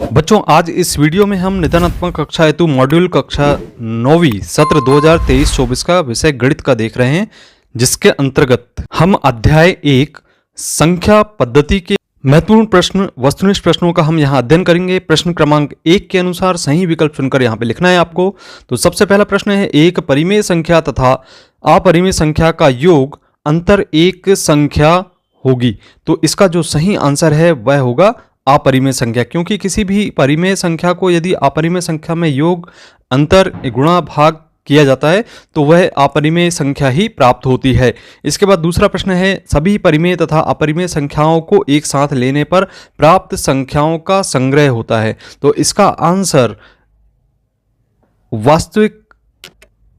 बच्चों, आज इस वीडियो में हम निदानात्मक कक्षा हेतु मॉड्यूल कक्षा 9वीं सत्र 2023-24 का विषय गणित का देख रहे हैं, जिसके अंतर्गत हम अध्याय 1 संख्या पद्धति के महत्वपूर्ण प्रश्न वस्तुनिष्ठ प्रश्नों का हम यहाँ अध्ययन करेंगे। प्रश्न क्रमांक 1 के अनुसार सही विकल्प चुनकर यहाँ पे लिखना है आपको। तो सबसे पहला प्रश्न है, एक परिमेय संख्या तथा अपरिमेय संख्या का योग अंतर एक संख्या होगी। तो इसका जो सही आंसर है वह होगा अपरिमेय संख्या, क्योंकि किसी भी परिमेय संख्या को यदि अपरिमेय संख्या में योग अंतर गुणा भाग किया जाता है तो वह अपरिमेय संख्या ही प्राप्त होती है। इसके बाद दूसरा प्रश्न है, सभी परिमेय तथा अपरिमेय संख्याओं को एक साथ लेने पर प्राप्त संख्याओं का संग्रह होता है। तो इसका आंसर वास्तविक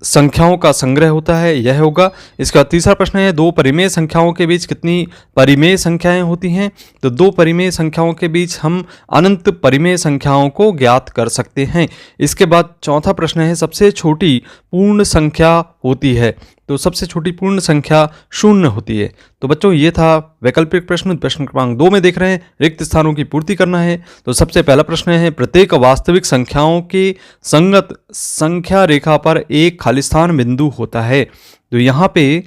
संख्याओं का संग्रह होता है, यह होगा। इसका तीसरा प्रश्न है, दो परिमेय संख्याओं के बीच कितनी परिमेय संख्याएं होती हैं? तो दो परिमेय संख्याओं के बीच हम अनंत परिमेय संख्याओं को ज्ञात कर सकते हैं। इसके बाद चौथा प्रश्न है, सबसे छोटी पूर्ण संख्या होती है? तो सबसे छोटी पूर्ण संख्या 0 होती है। तो बच्चों, ये था वैकल्पिक प्रश्न। प्रश्न क्रमांक 2 में देख रहे हैं, रिक्त स्थानों की पूर्ति करना है। तो सबसे पहला प्रश्न है, प्रत्येक वास्तविक संख्याओं के संगत संख्या रेखा पर एक खालिस्तान बिंदु होता है। तो यहाँ पे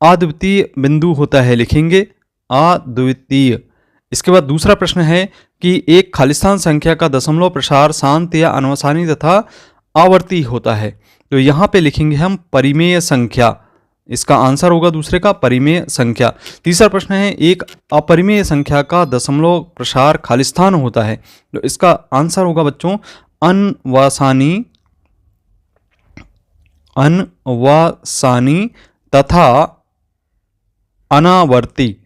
अद्वितीय बिंदु होता है, लिखेंगे अद्वितीय। इसके बाद दूसरा प्रश्न है कि एक खालिस्तान संख्या का दशमलव प्रसार शांत या अनवसानी तथा आवर्ती होता है। तो यहाँ पे लिखेंगे हम परिमेय संख्या। इसका आंसर होगा दूसरे का परिमेय संख्या। तीसरा प्रश्न है, एक अपरिमेय संख्या का दशमलव प्रसार खालिस्तान होता है। तो इसका आंसर होगा बच्चों अनवसानी तथा अनावर्ती।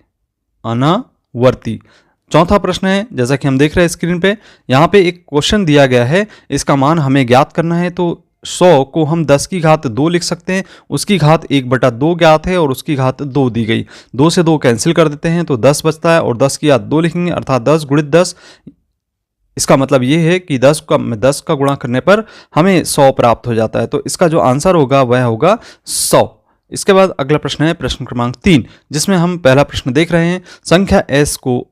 चौथा प्रश्न है, जैसा कि हम देख रहे हैं स्क्रीन पे, यहाँ पे एक क्वेश्चन दिया गया है, इसका मान हमें ज्ञात करना है। तो 100 को हम 10 की घात 2 लिख सकते हैं, उसकी घात 1/2 ज्ञात है और उसकी घात 2 दी गई। 2 से 2 कैंसिल कर देते हैं तो 10 बचता है और 10 की घात 2 लिखेंगे, अर्थात 10 × 10। इसका मतलब ये है कि 10 का गुणा करने पर हमें 100 प्राप्त हो जाता है। तो इसका जो आंसर होगा वह होगा 100। इसके बाद अगला प्रश्न है प्रश्न क्रमांक 3, जिसमें हम पहला प्रश्न देख रहे हैं, संख्या s को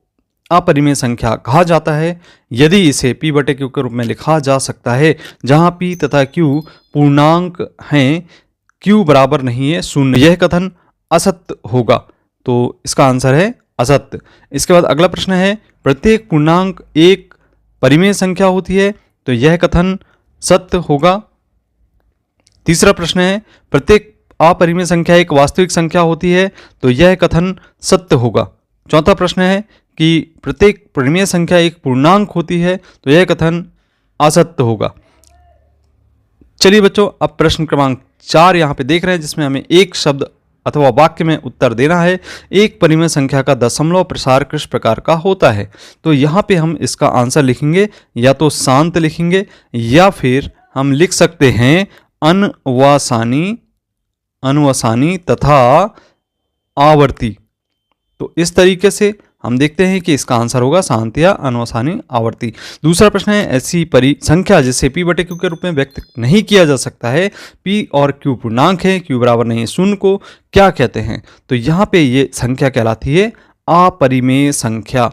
अपरिमेय संख्या कहा जाता है यदि इसे p/q के रूप में लिखा जा सकता है, जहां p तथा q पूर्णांक हैं, q बराबर नहीं है 0। यह कथन असत्य होगा। तो इसका आंसर है असत्य। इसके बाद अगला प्रश्न है, प्रत्येक पूर्णांक एक परिमेय संख्या होती है। तो यह कथन सत्य होगा। तीसरा प्रश्न है, प्रत्येक अपरिमेय संख्या एक वास्तविक संख्या होती है। तो यह कथन सत्य होगा। चौथा प्रश्न है कि प्रत्येक परिमेय संख्या एक पूर्णांक होती है। तो यह कथन असत्य होगा। चलिए बच्चों, अब प्रश्न क्रमांक 4 यहाँ पे देख रहे हैं, जिसमें हमें एक शब्द अथवा वाक्य में उत्तर देना है। एक परिमेय संख्या का दशमलव प्रसार किस प्रकार का होता है? तो यहाँ पे हम इसका आंसर लिखेंगे, या तो शांत लिखेंगे या फिर हम लिख सकते हैं अनवसानी तथा आवर्ती। तो इस तरीके से हम देखते हैं कि इसका आंसर होगा शांत या अनवसानी आवर्ती। दूसरा प्रश्न है, ऐसी संख्या जिसे p/q के रूप में व्यक्त नहीं किया जा सकता है, p और q पूर्णांक है, q बराबर नहीं है 0 को क्या कहते हैं? तो यहाँ पे ये संख्या कहलाती है अपरिमेय संख्या।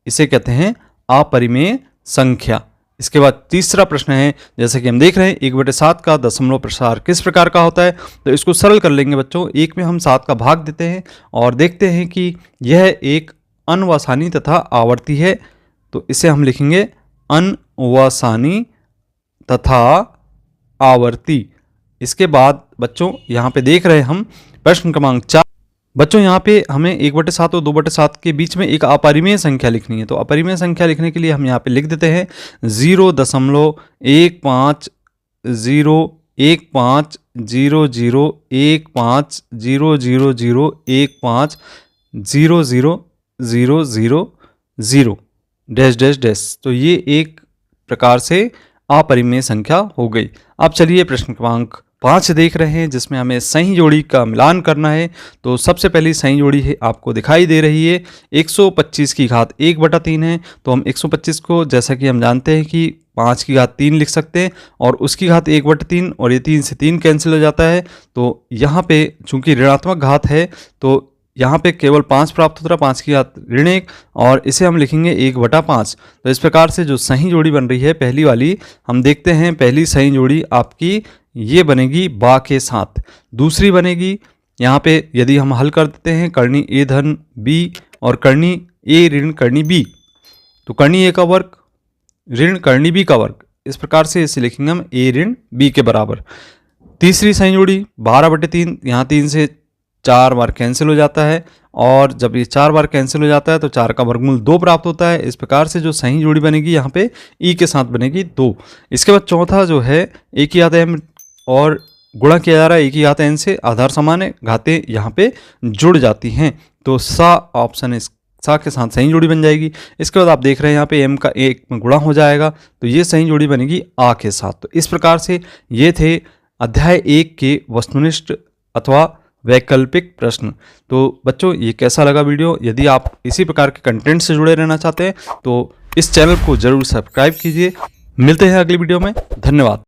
इसे कहते हैं अपरिमेय संख्या। इसके बाद तीसरा प्रश्न है, जैसे कि हम देख रहे हैं 1/7 का दशमलव प्रसार किस प्रकार का होता है? तो इसको सरल कर लेंगे बच्चों। 1 में हम 7 का भाग देते हैं और देखते हैं कि यह एक अनवसानी तथा आवर्ती है। तो इसे हम लिखेंगे अनवसानी तथा आवर्ती। इसके बाद बच्चों यहाँ पे देख रहे हैं हम प्रश्न क्रमांक 4। बच्चों, यहाँ पे हमें 1/7 और 2/7 के बीच में एक अपरिमेय संख्या लिखनी है। तो अपरिमेय संख्या लिखने के लिए हम यहाँ पे लिख देते हैं 0.150150015000000 डैश डैश डैश। तो ये एक प्रकार से अपरिमेय संख्या हो गई। अब चलिए प्रश्न क्रमांक 5 देख रहे हैं, जिसमें हमें सही जोड़ी का मिलान करना है। तो सबसे पहली सही जोड़ी है आपको दिखाई दे रही है, 125 की घात 1/3 है। तो हम 125 को, जैसा कि हम जानते हैं कि 5 की घात 3 लिख सकते हैं और उसकी घात 1/3, और ये 3 से 3 कैंसिल हो जाता है। तो यहाँ पे चूंकि ऋणात्मक घात है तो यहाँ पे केवल 5 प्राप्त होता है, 5 की घात ऋण 1, और इसे हम लिखेंगे 1/5। तो इस प्रकार से जो सही जोड़ी बन रही है पहली वाली, हम देखते हैं पहली सही जोड़ी आपकी ये बनेगी बा के साथ। दूसरी बनेगी यहाँ पे यदि हम हल कर देते हैं करनी ए धन बी और करनी ए ऋण करनी बी, तो करनी ए का वर्ग ऋण करनी बी का वर्ग, इस प्रकार से इसे लिखेंगे हम ए ऋण बी के बराबर। तीसरी सही जोड़ी 12/3, यहाँ 3 से 4 बार कैंसिल हो जाता है, और जब ये 4 बार कैंसिल हो जाता है तो 4 का वर्गमूल 2 प्राप्त होता है। इस प्रकार से जो सही जोड़ी बनेगी यहाँ पे ई के साथ बनेगी 2। इसके बाद चौथा जो है ए की घात m और गुणा किया जा रहा है ए की घात n से, आधार समान है, घातें यहाँ पे जुड़ जाती हैं, तो सा ऑप्शन इस सा के साथ सही जोड़ी बन जाएगी। इसके बाद आप देख रहे हैं यहाँ पे m का 1 में गुणा हो जाएगा, तो ये सही जोड़ी बनेगी आ के साथ। तो इस प्रकार से ये थे अध्याय 1 के वस्तुनिष्ठ अथवा वैकल्पिक प्रश्न। तो बच्चों ये कैसा लगा वीडियो? यदि आप इसी प्रकार के कंटेंट से जुड़े रहना चाहते हैं तो इस चैनल को जरूर सब्सक्राइब कीजिए। मिलते हैं अगली वीडियो में, धन्यवाद।